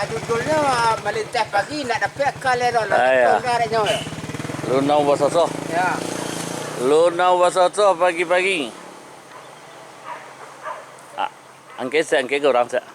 Judulnya melintas pagi nak dapat kalero lah. Lunau Wasoso. Ya. Lunau Wasoso pagi-pagi. Angke orang saya.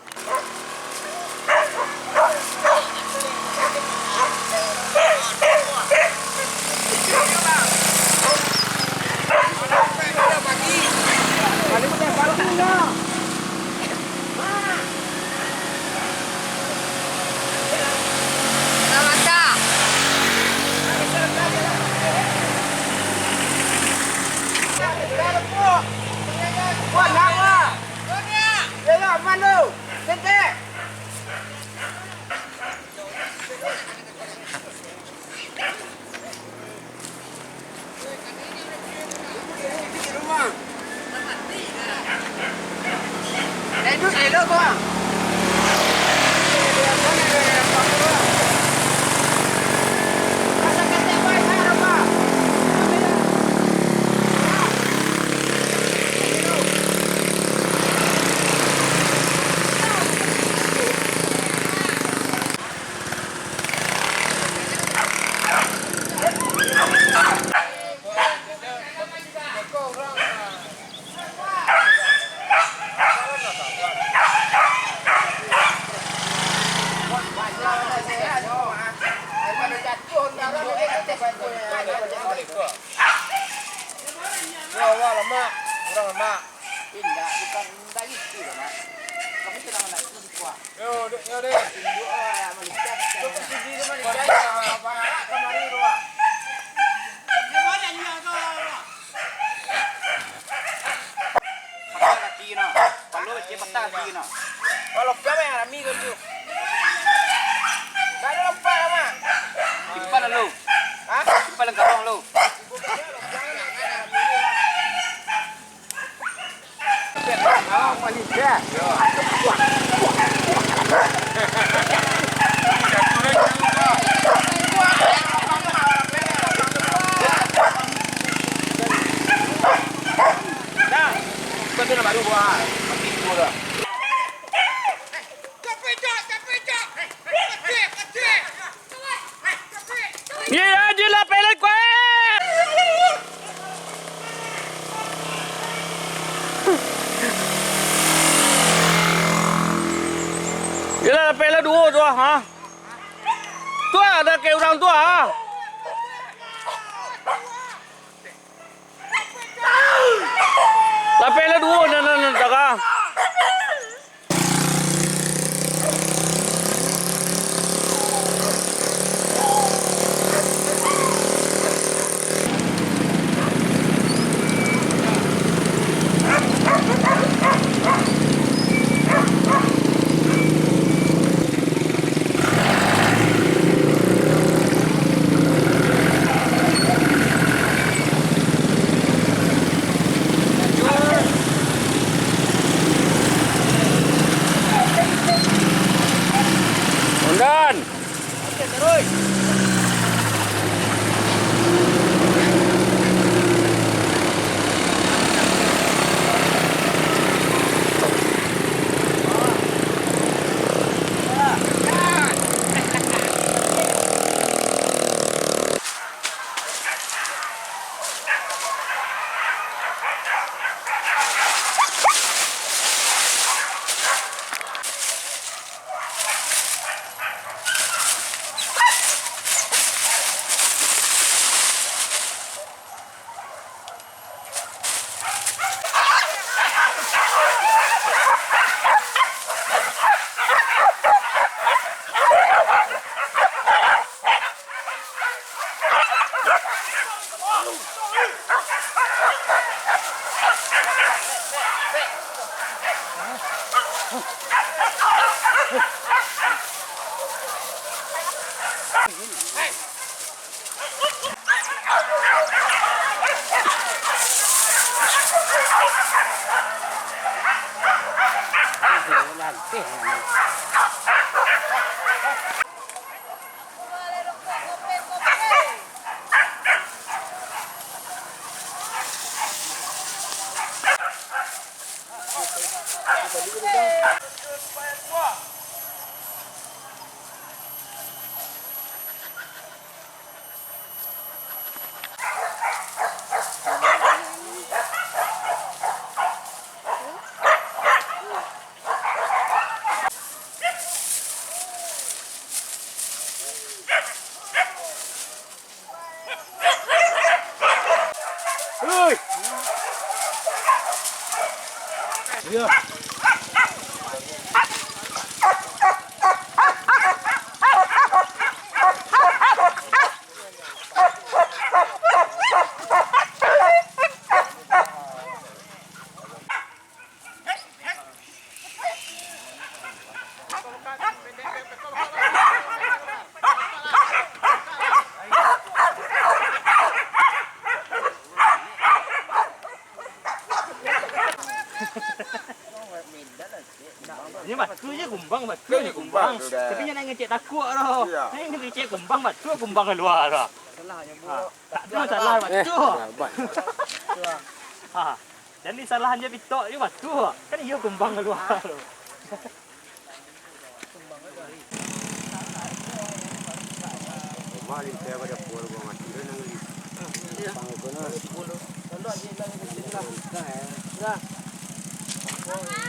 Yelah, pela dua tu ha. Tu ada ke orang tu ha. La pela dua nan taka. ơi. Chưa. Nhưng mà cứ chứ kumbang mà cứ kumbang tapi nya nang ngecek takut ro ini ngecek kumbang mà cứ kumbang keluar ro tak salah mà tu ha jadi salahnya bitok je batu kan ia kumbang keluar ro Malin saya pada pulau gua mati dan nang li. Pang kono. Kalau aje lang ni sila. Dah. Vâng ạ.